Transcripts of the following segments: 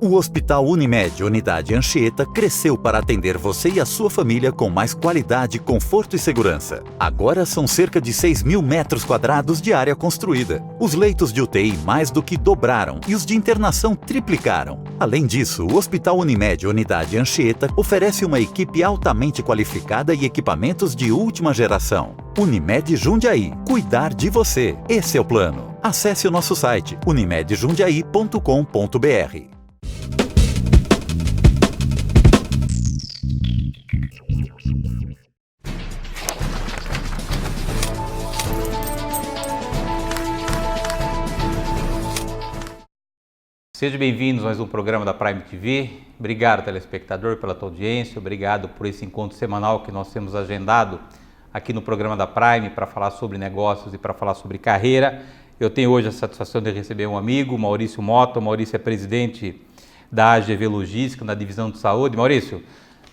O Hospital Unimed Unidade Anchieta cresceu para atender você e a sua família com mais qualidade, conforto e segurança. Agora são cerca de 6.000 metros quadrados de área construída. Os leitos de UTI mais do que dobraram e os de internação triplicaram. Além disso, o Hospital Unimed Unidade Anchieta oferece uma equipe altamente qualificada e equipamentos de última geração. Unimed Jundiaí. Cuidar de você. Esse é o plano. Acesse o nosso site unimedjundiaí.com.br. Sejam bem-vindos a mais um programa da Prime TV. Obrigado, telespectador, pela tua audiência. Obrigado por esse encontro semanal que nós temos agendado aqui no programa da Prime para falar sobre negócios e para falar sobre carreira. Eu tenho hoje a satisfação de receber um amigo, Maurício Mota. O Maurício é presidente da AGV Logística, na divisão de saúde. Maurício,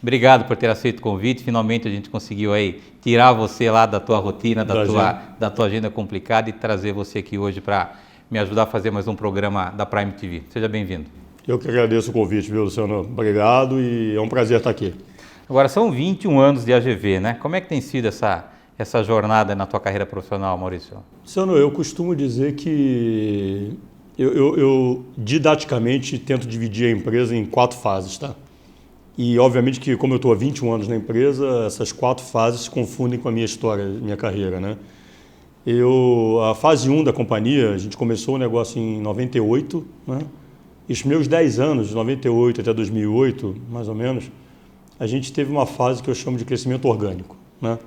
obrigado por ter aceito o convite. Finalmente a gente conseguiu aí tirar você lá da tua rotina, da tua agenda complicada e trazer você aqui hoje para me ajudar a fazer mais um programa da Prime TV. Seja bem-vindo. Eu que agradeço o convite, viu, Luciano? Obrigado e é um prazer estar aqui. Agora, são 21 anos de AGV, né? Como é que tem sido essa jornada na tua carreira profissional, Maurício? Luciano, eu costumo dizer que eu didaticamente tento dividir a empresa em 4 fases, tá? E obviamente que como eu estou há 21 anos na empresa, essas 4 fases se confundem com a minha história, minha carreira, né? A fase 1 da companhia, a gente começou o negócio em 98, né? E os meus 10 anos, de 98 até 2008, mais ou menos, a gente teve uma fase que eu chamo de crescimento orgânico, né?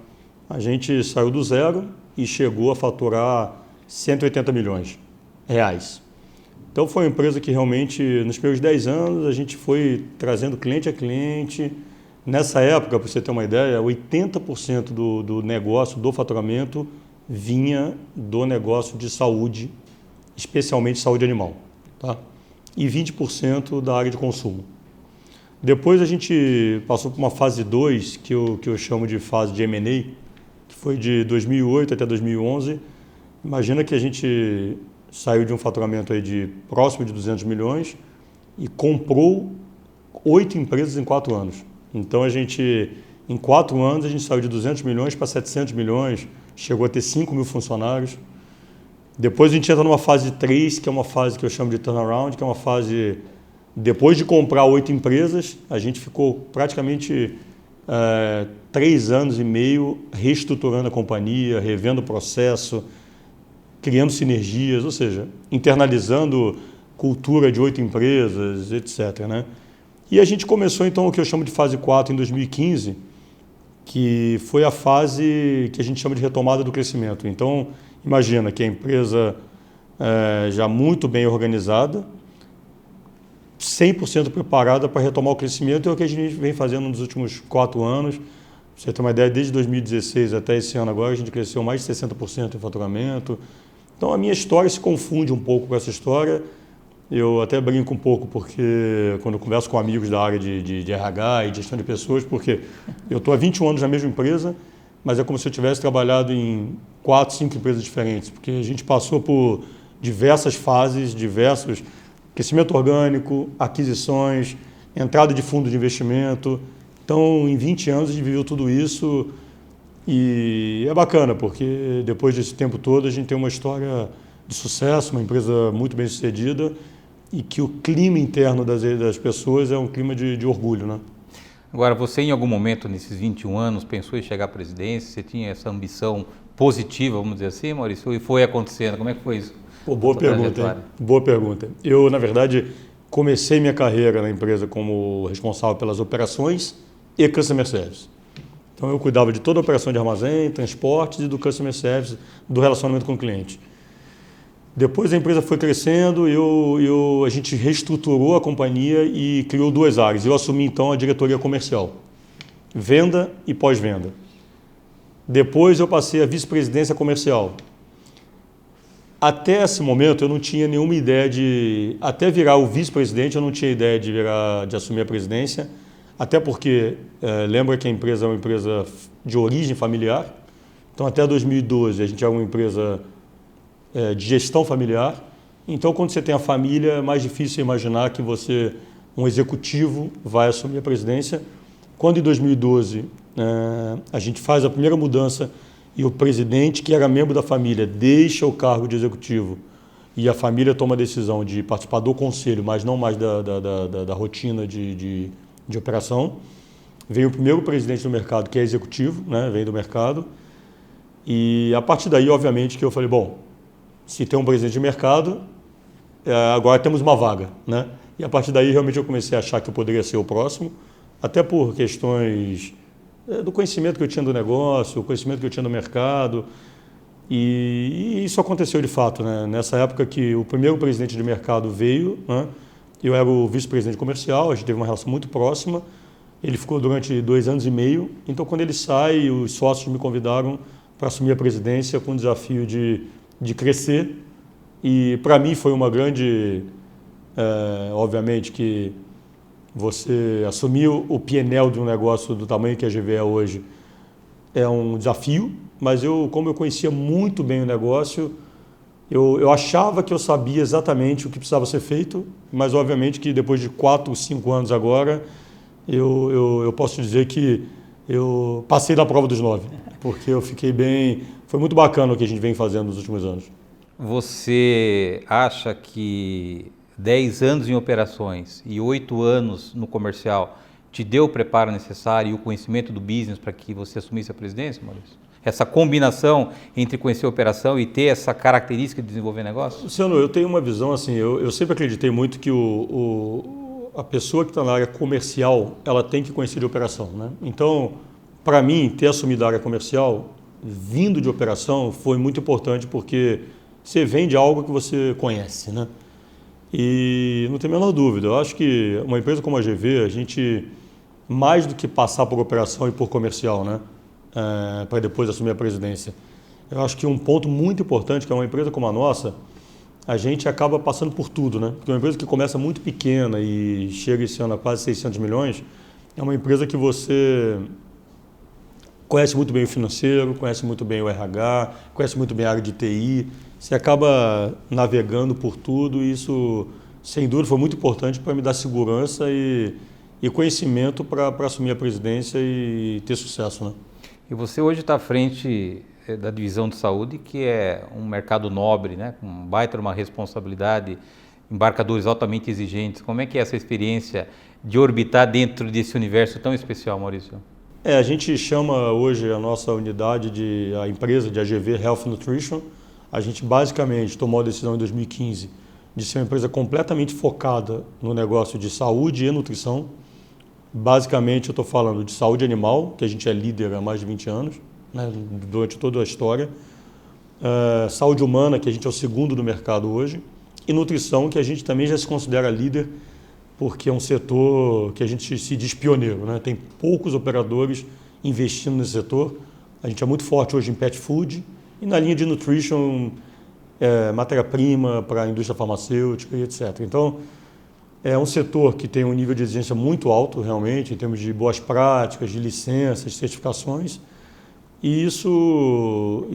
A gente saiu do zero e chegou a faturar 180 milhões reais. Então foi uma empresa que realmente, nos meus 10 anos, a gente foi trazendo cliente a cliente. Nessa época, para você ter uma ideia, 80% do negócio, do faturamento, vinha do negócio de saúde, especialmente saúde animal, tá? E 20% da área de consumo. Depois a gente passou por uma fase 2, que eu chamo de fase de M&A, que foi de 2008 até 2011. Imagina que a gente saiu de um faturamento aí de próximo de 200 milhões e comprou 8 empresas em 4 anos. Então em 4 anos, a gente saiu de 200 milhões para 700 milhões, chegou a ter 5 mil funcionários. Depois a gente entra numa fase 3, que é uma fase que eu chamo de turnaround, que é uma fase, depois de comprar 8 empresas, a gente ficou praticamente 3 anos e meio reestruturando a companhia, revendo o processo, criando sinergias, ou seja, internalizando cultura de 8 empresas, etc., né? E a gente começou então o que eu chamo de fase 4 em 2015, que foi a fase que a gente chama de retomada do crescimento. Então, imagina que a empresa já muito bem organizada, 100% preparada para retomar o crescimento, é o que a gente vem fazendo nos últimos 4 anos. Pra você ter uma ideia, desde 2016 até esse ano agora, a gente cresceu mais de 60% em faturamento. Então, a minha história se confunde um pouco com essa história. Eu até brinco um pouco, porque quando eu converso com amigos da área de RH e de gestão de pessoas, porque eu estou há 21 anos na mesma empresa, mas é como se eu tivesse trabalhado em 4, 5 empresas diferentes, porque a gente passou por diversas fases, diversos crescimento orgânico, aquisições, entrada de fundo de investimento. Então, em 20 anos, a gente viveu tudo isso e é bacana, porque depois desse tempo todo, a gente tem uma história de sucesso, uma empresa muito bem sucedida, e que o clima interno das pessoas é um clima de orgulho, né? Agora, você em algum momento nesses 21 anos pensou em chegar à presidência? Você tinha essa ambição positiva, vamos dizer assim, Maurício? E foi acontecendo? Como é que foi isso? Boa pergunta, hein? Boa pergunta. Eu, na verdade, comecei minha carreira na empresa como responsável pelas operações e customer service. Então, eu cuidava de toda a operação de armazém, transportes e do customer service, do relacionamento com o cliente. Depois a empresa foi crescendo, a gente reestruturou a companhia e criou 2 áreas. Eu assumi então a diretoria comercial, venda e pós-venda. Depois eu passei a vice-presidência comercial. Até esse momento eu não tinha nenhuma ideia até virar o vice-presidente, eu não tinha ideia de assumir a presidência, até porque lembra que a empresa é uma empresa de origem familiar. Então até 2012 a gente era uma empresa de gestão familiar. Então, quando você tem a família, é mais difícil imaginar que você um executivo vai assumir a presidência. Quando em 2012 a gente faz a primeira mudança e o presidente, que era membro da família, deixa o cargo de executivo e a família toma a decisão de participar do conselho, mas não mais da rotina de operação, veio o primeiro presidente do mercado, que é executivo, né, vem do mercado, e a partir daí, obviamente, que eu falei, bom, se tem um presidente de mercado, agora temos uma vaga, né? E a partir daí, realmente, eu comecei a achar que eu poderia ser o próximo, até por questões do conhecimento que eu tinha do negócio, o conhecimento que eu tinha do mercado, e isso aconteceu de fato, né? Nessa época que o primeiro presidente de mercado veio, né? Eu era o vice-presidente comercial, a gente teve uma relação muito próxima, ele ficou durante 2 anos e meio, então quando ele sai, os sócios me convidaram para assumir a presidência com o desafio de crescer, e para mim foi uma grande, obviamente que você assumir o P&L de um negócio do tamanho que a GV é hoje é um desafio, mas como eu conhecia muito bem o negócio, eu achava que eu sabia exatamente o que precisava ser feito, mas obviamente que depois de 4, 5 anos agora, eu posso dizer que eu passei da prova dos 9, porque eu fiquei bem. Foi muito bacana o que a gente vem fazendo nos últimos anos. Você acha que 10 anos em operações e 8 anos no comercial te deu o preparo necessário e o conhecimento do business para que você assumisse a presidência, Maurício? Essa combinação entre conhecer a operação e ter essa característica de desenvolver negócio? Luciano, eu tenho uma visão assim, eu sempre acreditei muito que a pessoa que está na área comercial, ela tem que conhecer de operação, né? Então, para mim, ter assumido a área comercial, vindo de operação, foi muito importante porque você vende algo que você conhece, né? E não tem a menor dúvida, eu acho que uma empresa como a GV, a gente, mais do que passar por operação e por comercial, né? Para depois assumir a presidência, eu acho que um ponto muito importante, que é uma empresa como a nossa, a gente acaba passando por tudo, né? Porque uma empresa que começa muito pequena e chega esse ano a quase 600 milhões, é uma empresa que você conhece muito bem o financeiro, conhece muito bem o RH, conhece muito bem a área de TI, você acaba navegando por tudo e isso, sem dúvida, foi muito importante para me dar segurança e conhecimento para assumir a presidência e ter sucesso, né? E você hoje está à frente da divisão de saúde, que é um mercado nobre, né, com baita uma responsabilidade, embarcadores altamente exigentes. Como é que é essa experiência de orbitar dentro desse universo tão especial, Maurício? A gente chama hoje a nossa unidade a empresa de AGV Health Nutrition. A gente basicamente tomou a decisão em 2015 de ser uma empresa completamente focada no negócio de saúde e nutrição. Basicamente eu estou falando de saúde animal, que a gente é líder há mais de 20 anos, né, durante toda a história. Saúde humana, que a gente é o segundo do mercado hoje. E nutrição, que a gente também já se considera líder, porque é um setor que a gente se diz pioneiro, né? Tem poucos operadores investindo nesse setor. A gente é muito forte hoje em pet food e na linha de nutrition, matéria-prima para a indústria farmacêutica e etc. Então, é um setor que tem um nível de exigência muito alto, realmente, em termos de boas práticas, de licenças, certificações. E isso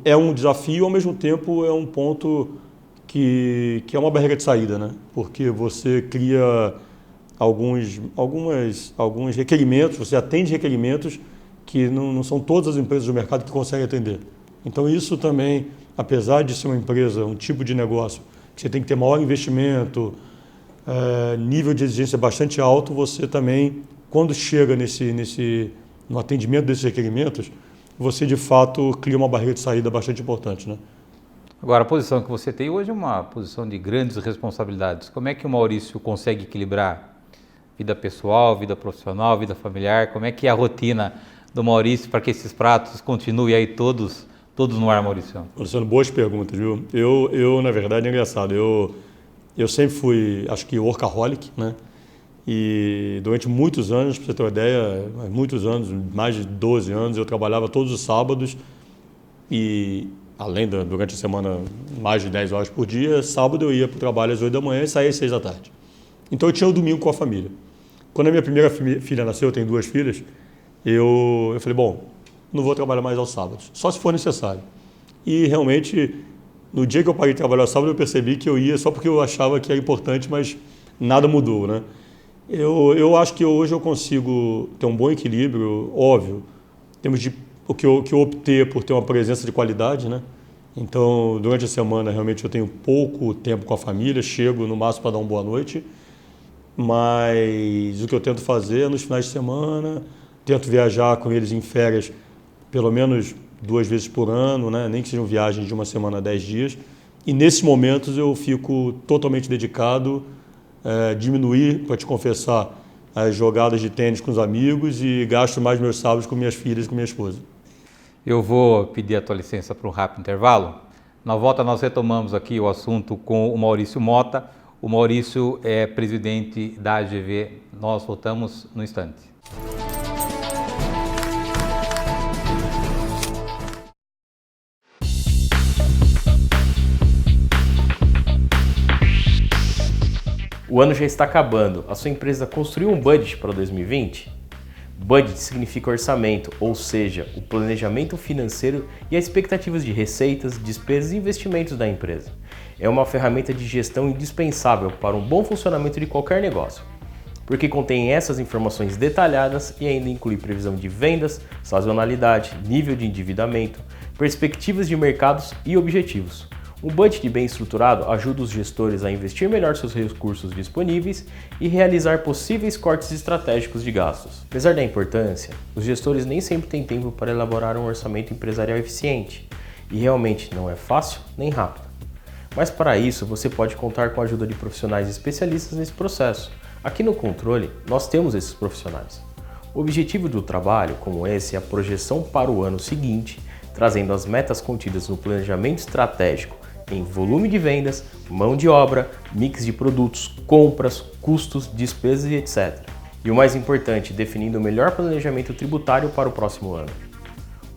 é um desafio, ao mesmo tempo é um ponto que é uma barreira de saída, né? Porque você cria alguns requerimentos, você atende requerimentos que não são todas as empresas do mercado que conseguem atender. Então isso também, apesar de ser uma empresa, um tipo de negócio, que você tem que ter maior investimento, nível de exigência bastante alto, você também, quando chega no atendimento desses requerimentos, você de fato cria uma barreira de saída bastante importante, né? Agora, a posição que você tem hoje é uma posição de grandes responsabilidades. Como é que o Maurício consegue equilibrar vida pessoal, vida profissional, vida familiar? Como é que é a rotina do Maurício para que esses pratos continuem aí todos no ar, Maurício? Luciano, boas perguntas, viu? Eu na verdade, é engraçado. Eu sempre fui, acho que, workaholic, né? E durante muitos anos, para você ter uma ideia, muitos anos, mais de 12 anos, eu trabalhava todos os sábados e, além durante a semana, mais de 10 horas por dia, sábado eu ia para o trabalho às 8 da manhã e saía às 6 da tarde. Então eu tinha o domingo com a família. Quando a minha primeira filha nasceu, eu tenho 2 filhas, eu falei, bom, não vou trabalhar mais aos sábados, só se for necessário. E realmente, no dia que eu parei de trabalhar aos sábados, eu percebi que eu ia só porque eu achava que era importante, mas nada mudou, né? Eu acho que hoje eu consigo ter um bom equilíbrio, óbvio. Temos o que eu optei por ter uma presença de qualidade, né? Então, durante a semana, realmente eu tenho pouco tempo com a família, chego no máximo para dar uma boa noite, mas o que eu tento fazer é nos finais de semana, tento viajar com eles em férias pelo menos 2 vezes por ano, né? Nem que sejam viagens de uma semana a 10 dias, e nesses momentos eu fico totalmente dedicado, diminuir, para te confessar, as jogadas de tênis com os amigos e gasto mais meus sábados com minhas filhas e com minha esposa. Eu vou pedir a tua licença para um rápido intervalo. Na volta nós retomamos aqui o assunto com o Maurício Mota. O Maurício é presidente da AGV. Nós voltamos no instante. O ano já está acabando. A sua empresa construiu um budget para 2020? Budget significa orçamento, ou seja, o planejamento financeiro e as expectativas de receitas, despesas e investimentos da empresa. É uma ferramenta de gestão indispensável para um bom funcionamento de qualquer negócio, porque contém essas informações detalhadas e ainda inclui previsão de vendas, sazonalidade, nível de endividamento, perspectivas de mercados e objetivos. Um budget bem estruturado ajuda os gestores a investir melhor seus recursos disponíveis e realizar possíveis cortes estratégicos de gastos. Apesar da importância, os gestores nem sempre têm tempo para elaborar um orçamento empresarial eficiente, e realmente não é fácil nem rápido. Mas para isso, você pode contar com a ajuda de profissionais especialistas nesse processo. Aqui no Controle, nós temos esses profissionais. O objetivo do trabalho como esse é a projeção para o ano seguinte, trazendo as metas contidas no planejamento estratégico em volume de vendas, mão de obra, mix de produtos, compras, custos, despesas e etc. E o mais importante, definindo o melhor planejamento tributário para o próximo ano.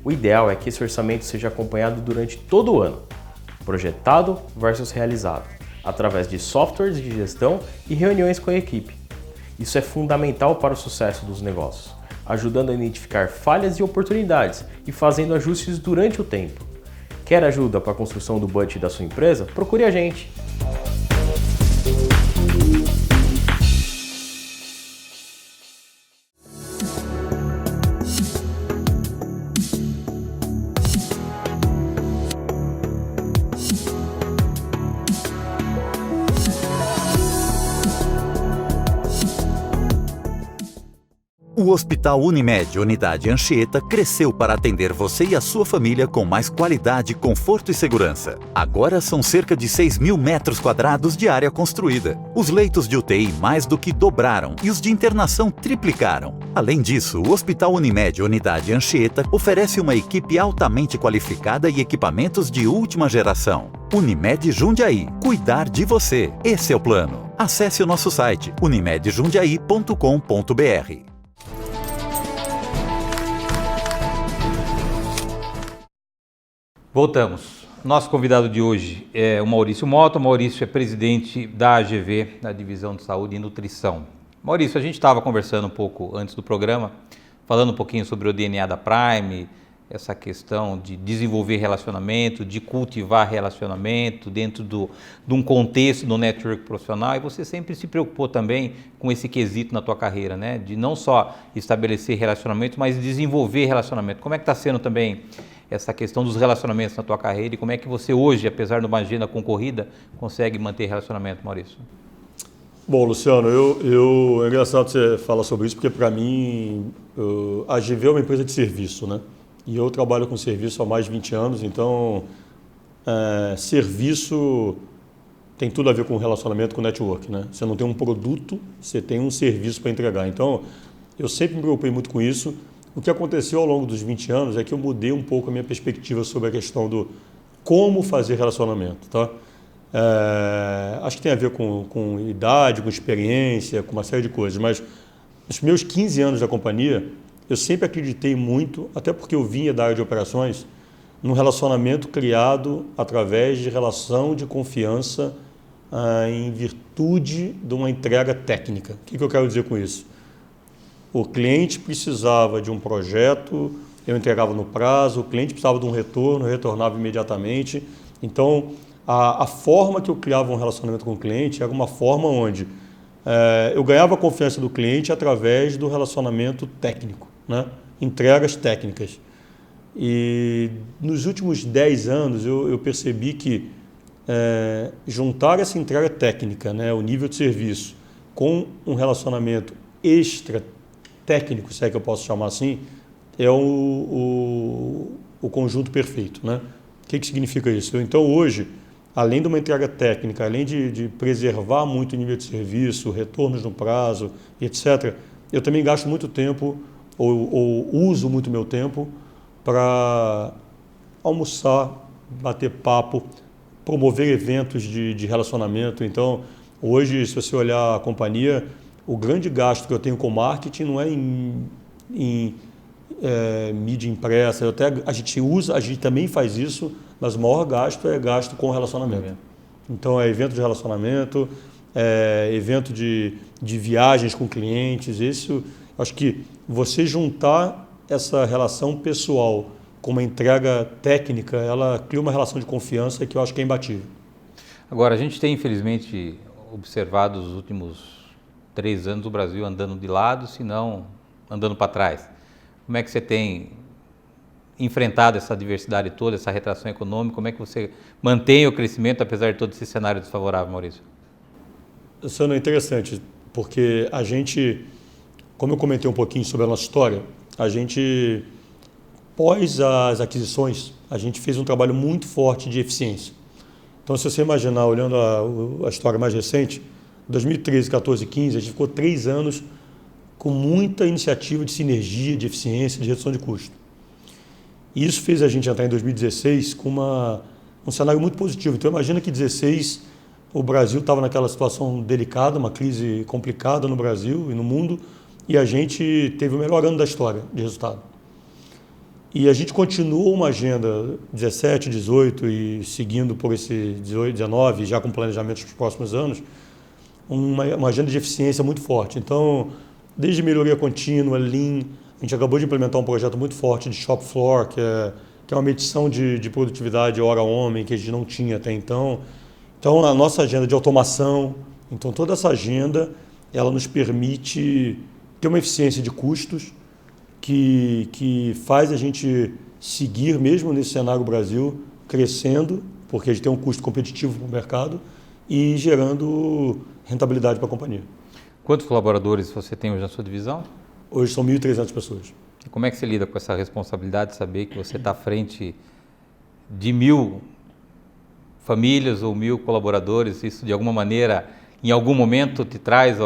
O ideal é que esse orçamento seja acompanhado durante todo o ano, projetado versus realizado, através de softwares de gestão e reuniões com a equipe. Isso é fundamental para o sucesso dos negócios, ajudando a identificar falhas e oportunidades e fazendo ajustes durante o tempo. Quer ajuda para a construção do budget da sua empresa? Procure a gente! O Hospital Unimed Unidade Anchieta cresceu para atender você e a sua família com mais qualidade, conforto e segurança. Agora são cerca de 6.000 metros quadrados de área construída. Os leitos de UTI mais do que dobraram e os de internação triplicaram. Além disso, o Hospital Unimed Unidade Anchieta oferece uma equipe altamente qualificada e equipamentos de última geração. Unimed Jundiaí. Cuidar de você. Esse é o plano. Acesse o nosso site unimedjundiaí.com.br. Voltamos. Nosso convidado de hoje é o Maurício Mota. O Maurício é presidente da AGV, da Divisão de Saúde e Nutrição. Maurício, a gente estava conversando um pouco antes do programa, falando um pouquinho sobre o DNA da Prime, essa questão de desenvolver relacionamento, de cultivar relacionamento dentro de um contexto do network profissional, e você sempre se preocupou também com esse quesito na tua carreira, né? De não só estabelecer relacionamento, mas desenvolver relacionamento. Como é que está sendo também essa questão dos relacionamentos na tua carreira e como é que você hoje, apesar de uma agenda concorrida, consegue manter relacionamento, Maurício? Bom, Luciano, é engraçado você falar sobre isso, porque para mim a AGV é uma empresa de serviço, né? E eu trabalho com serviço há mais de 20 anos, então serviço tem tudo a ver com relacionamento, com network, né? Você não tem um produto, você tem um serviço para entregar. Então, eu sempre me preocupei muito com isso. O que aconteceu ao longo dos 20 anos é que eu mudei um pouco a minha perspectiva sobre a questão do como fazer relacionamento, tá? Acho que tem a ver com idade, com experiência, com uma série de coisas, mas nos meus 15 anos da companhia, eu sempre acreditei muito, até porque eu vinha da área de operações, num relacionamento criado através de relação de confiança em virtude de uma entrega técnica. O que eu quero dizer com isso? O cliente precisava de um projeto, eu entregava no prazo, o cliente precisava de um retorno, eu retornava imediatamente. Então, a forma que eu criava um relacionamento com o cliente era uma forma onde Eu ganhava a confiança do cliente através do relacionamento técnico, né? Entregas técnicas. E nos últimos 10 anos eu percebi que juntar essa entrega técnica, né, o nível de serviço, com um relacionamento extra técnico, se é que eu posso chamar assim, é o conjunto perfeito, né? O que significa isso? Então hoje, além de uma entrega técnica, além de preservar muito o nível de serviço, retornos no prazo, etc., eu também gasto muito tempo, ou uso muito meu tempo, para almoçar, bater papo, promover eventos de relacionamento. Então, hoje, se você olhar a companhia, o grande gasto que eu tenho com marketing não é em mídia impressa. A gente também faz isso, mas o maior gasto é gasto com relacionamento. Então, é evento de relacionamento, evento de viagens com clientes. Isso, acho que você juntar essa relação pessoal com uma entrega técnica, ela cria uma relação de confiança que eu acho que é imbatível. Agora, a gente tem, infelizmente, observado os últimos 3 anos o Brasil andando de lado, se não andando para trás. Como é que você tem enfrentado essa diversidade toda, essa retração econômica? Como é que você mantém o crescimento apesar de todo esse cenário desfavorável, Maurício? Isso é interessante, porque a gente, como eu comentei um pouquinho sobre a nossa história, a gente, após as aquisições, a gente fez um trabalho muito forte de eficiência. Então, se você imaginar, olhando a história mais recente, 2013, 14, 15, a gente ficou 3 anos com muita iniciativa de sinergia, de eficiência, de redução de custo. E isso fez a gente entrar em 2016 com um cenário muito positivo. Então, imagina que em 2016 o Brasil estava naquela situação delicada, uma crise complicada no Brasil e no mundo, e a gente teve o melhor ano da história de resultado. E a gente continuou uma agenda 17, 18 e seguindo por esse 18, 19, já com planejamentos para os próximos anos, uma agenda de eficiência muito forte. Então, desde melhoria contínua, Lean, a gente acabou de implementar um projeto muito forte de shop floor, que é uma medição de produtividade hora-homem que a gente não tinha até então. Então, a nossa agenda de automação, então toda essa agenda, ela nos permite ter uma eficiência de custos que faz a gente seguir, mesmo nesse cenário Brasil, crescendo, porque a gente tem um custo competitivo para o mercado e gerando rentabilidade para a companhia. Quantos colaboradores você tem hoje na sua divisão? Hoje são 1.300 pessoas. E como é que você lida com essa responsabilidade de saber que você está à frente de 1.000 famílias ou 1.000 colaboradores? Isso, de alguma maneira, em algum momento te traz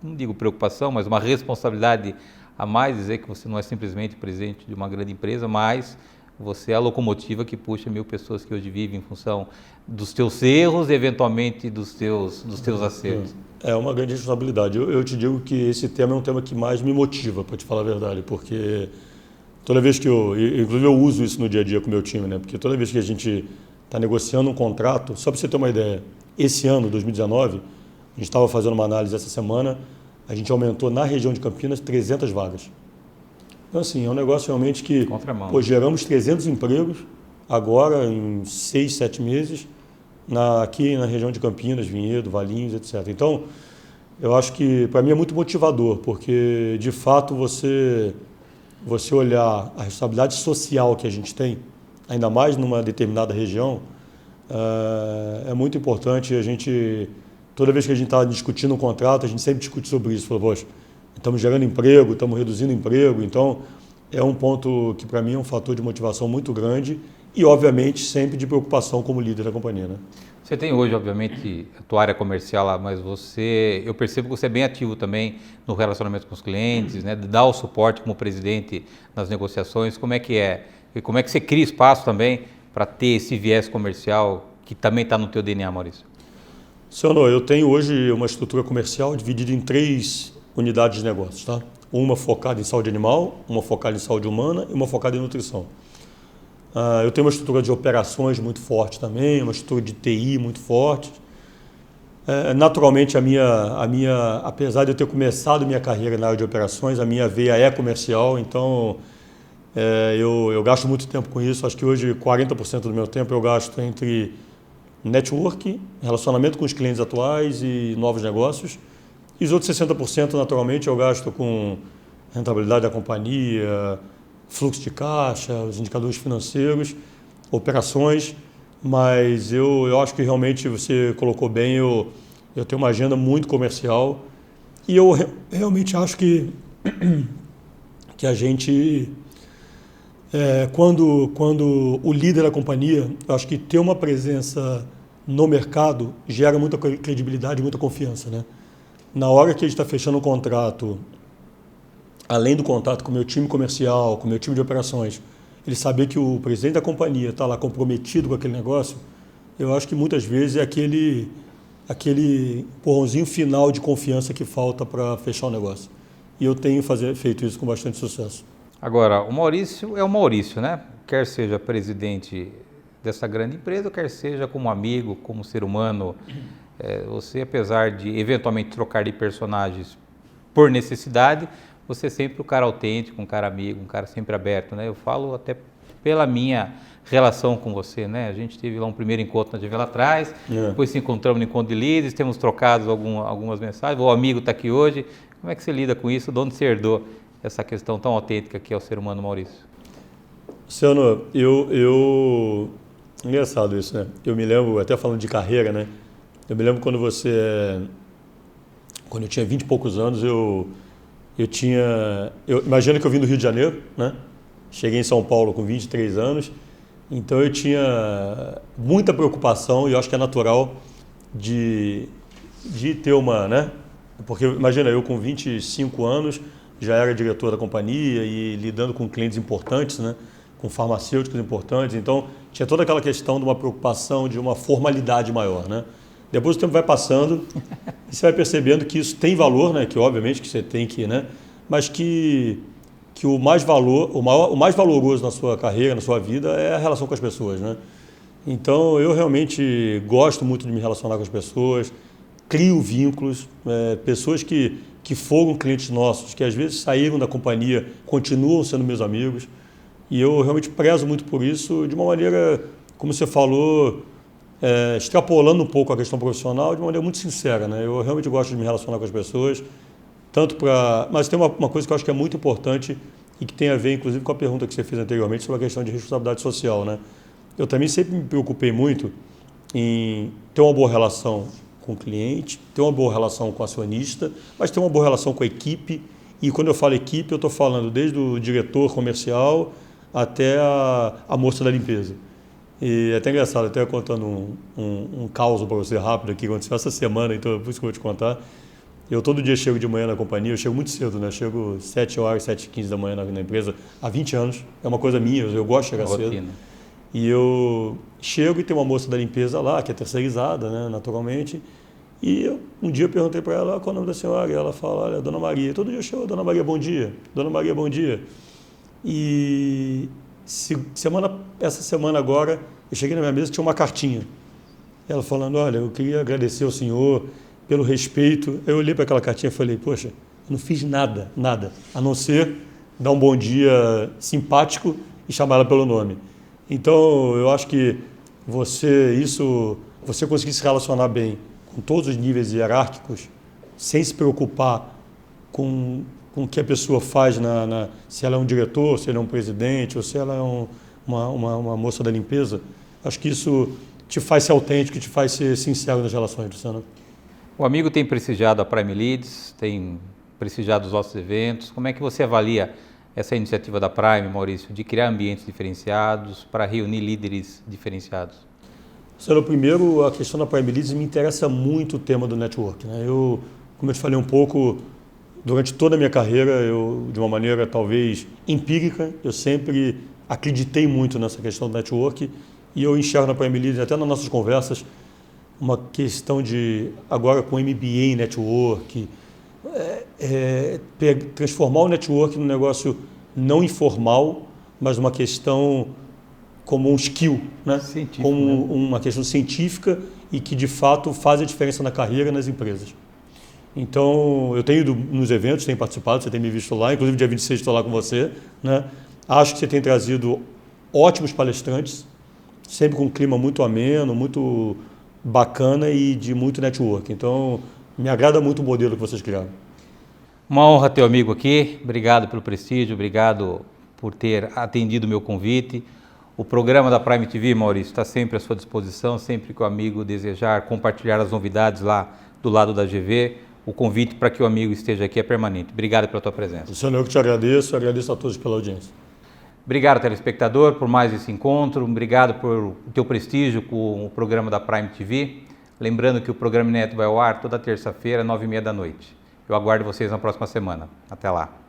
não digo preocupação, mas uma responsabilidade a mais, dizer que você não é simplesmente presidente de uma grande empresa, mas você é a locomotiva que puxa 1.000 pessoas que hoje vivem em função dos teus erros e, eventualmente, dos teus acertos. É uma grande responsabilidade. Eu te digo que esse tema é um tema que mais me motiva, para te falar a verdade, porque toda vez que inclusive eu uso isso no dia a dia com o meu time, né? Porque toda vez que a gente está negociando um contrato, só para você ter uma ideia, esse ano, 2019, a gente estava fazendo uma análise essa semana, a gente aumentou na região de Campinas 300 vagas. Então, assim, é um negócio realmente que geramos 300 empregos agora em 6, 7 meses aqui na região de Campinas, Vinhedo, Valinhos, etc. Então, eu acho que para mim é muito motivador, porque de fato você olhar a responsabilidade social que a gente tem, ainda mais numa determinada região, é muito importante. A gente, toda vez que a gente está discutindo um contrato, a gente sempre discute sobre isso. Fala, poxa, estamos gerando emprego, estamos reduzindo emprego, então é um ponto que para mim é um fator de motivação muito grande e, obviamente, sempre de preocupação como líder da companhia, né? Você tem hoje, obviamente, a tua área comercial lá, mas eu percebo que você é bem ativo também no relacionamento com os clientes, né? Dá o suporte como presidente nas negociações. Como é que é? E como é que você cria espaço também para ter esse viés comercial que também está no teu DNA, Maurício? Senhor, eu tenho hoje uma estrutura comercial dividida em 3 unidades de negócios, tá? Uma focada em saúde animal, uma focada em saúde humana e uma focada em nutrição. Eu tenho uma estrutura de operações muito forte também, uma estrutura de TI muito forte. Naturalmente, apesar de eu ter começado minha carreira na área de operações, a minha veia é comercial, então eu gasto muito tempo com isso. Acho que hoje 40% do meu tempo eu gasto entre network, relacionamento com os clientes atuais e novos negócios. E os outros 60%, naturalmente, eu gasto com rentabilidade da companhia, fluxo de caixa, os indicadores financeiros, operações. Mas eu acho que realmente você colocou bem, eu tenho uma agenda muito comercial e eu realmente acho que a gente, quando o líder da companhia, eu acho que ter uma presença no mercado gera muita credibilidade, muita confiança, né? Na hora que a gente está fechando um contrato, além do contato com o meu time comercial, com o meu time de operações, ele saber que o presidente da companhia está lá comprometido com aquele negócio, eu acho que muitas vezes é aquele empurrãozinho final de confiança que falta para fechar o negócio. E eu tenho feito isso com bastante sucesso. Agora, o Maurício é o Maurício, né? Quer seja presidente dessa grande empresa, quer seja como amigo, como ser humano. Você, apesar de eventualmente trocar de personagens por necessidade, você é sempre o cara autêntico, um cara amigo, um cara sempre aberto, né? Eu falo até pela minha relação com você, né? A gente teve lá um primeiro encontro na TV lá atrás, depois se encontramos no encontro de líderes, temos trocado algumas mensagens, o amigo está aqui hoje. Como é que você lida com isso? De onde você herdou essa questão tão autêntica que é o ser humano Maurício? Luciano, engraçado isso, né? Eu me lembro, até falando de carreira, né? Eu me lembro quando eu tinha 20 e poucos anos, imagina que eu vim do Rio de Janeiro, né? Cheguei em São Paulo com 23 anos, então eu tinha muita preocupação, e eu acho que é natural, de ter uma, né? Porque imagina, eu com 25 anos já era diretor da companhia e lidando com clientes importantes, né? Com farmacêuticos importantes, então tinha toda aquela questão de uma preocupação, de uma formalidade maior, né? Depois o tempo vai passando e você vai percebendo que isso tem valor, né? Que obviamente que você tem que, né? Mas que o mais valoroso na sua carreira, na sua vida, é a relação com as pessoas, né? Então eu realmente gosto muito de me relacionar com as pessoas, crio vínculos, pessoas que foram clientes nossos, que às vezes saíram da companhia, continuam sendo meus amigos, e eu realmente prezo muito por isso, de uma maneira, como você falou, extrapolando um pouco a questão profissional, de uma maneira muito sincera, né? Eu realmente gosto de me relacionar com as pessoas, mas tem uma coisa que eu acho que é muito importante e que tem a ver, inclusive, com a pergunta que você fez anteriormente sobre a questão de responsabilidade social, né? Eu também sempre me preocupei muito em ter uma boa relação com o cliente, ter uma boa relação com o acionista, mas ter uma boa relação com a equipe. E quando eu falo equipe, eu estou falando desde o diretor comercial até a moça da limpeza. E é até engraçado, até contando um caos para você rápido aqui, que aconteceu essa semana, então por isso que eu vou te contar. Eu todo dia chego de manhã na companhia, eu chego muito cedo, né? Chego 7 horas, 7h15 da manhã na empresa, há 20 anos. É uma coisa minha, eu gosto de chegar cedo. E eu chego e tem uma moça da limpeza lá, que é terceirizada, né, naturalmente. E um dia eu perguntei para ela qual é o nome da senhora, e ela fala, olha, Dona Maria. Todo dia eu chego, Dona Maria, bom dia. Dona Maria, bom dia. E essa semana agora, eu cheguei na minha mesa e tinha uma cartinha. Ela falando, olha, eu queria agradecer ao senhor pelo respeito. Eu olhei para aquela cartinha e falei, poxa, eu não fiz nada, a não ser dar um bom dia simpático e chamar ela pelo nome. Então, eu acho que você conseguir se relacionar bem com todos os níveis hierárquicos, sem se preocupar com o que a pessoa faz, se ela é um diretor, se ela é um presidente, ou se ela é uma moça da limpeza, acho que isso te faz ser autêntico, te faz ser sincero nas relações, Luciano. O amigo tem prestigiado a Prime Leads, tem prestigiado os nossos eventos. Como é que você avalia essa iniciativa da Prime, Maurício, de criar ambientes diferenciados para reunir líderes diferenciados? Luciano, primeiro, a questão da Prime Leads me interessa muito o tema do network, né? Como eu te falei um pouco, durante toda a minha carreira, de uma maneira talvez empírica, eu sempre acreditei muito nessa questão do network e eu enxergo na Prime Leads, até nas nossas conversas, uma questão de, agora com MBA em network, transformar o network num negócio não informal, mas uma questão como um skill, né? Como uma questão científica e que de fato faz a diferença na carreira e nas empresas. Então, eu tenho ido nos eventos, tenho participado, você tem me visto lá, inclusive dia 26 estou lá com você, né? Acho que você tem trazido ótimos palestrantes, sempre com um clima muito ameno, muito bacana e de muito network. Então, me agrada muito o modelo que vocês criaram. Uma honra ter o amigo aqui. Obrigado pelo prestígio, obrigado por ter atendido o meu convite. O programa da Prime TV, Maurício, está sempre à sua disposição, sempre que o amigo desejar compartilhar as novidades lá do lado da GV, o convite para que o amigo esteja aqui é permanente. Obrigado pela tua presença. Luciano, eu que te agradeço a todos pela audiência. Obrigado, telespectador, por mais esse encontro. Obrigado por o teu prestígio com o programa da Prime TV. Lembrando que o programa Neto vai ao ar toda terça-feira, 9h30 da noite. Eu aguardo vocês na próxima semana. Até lá.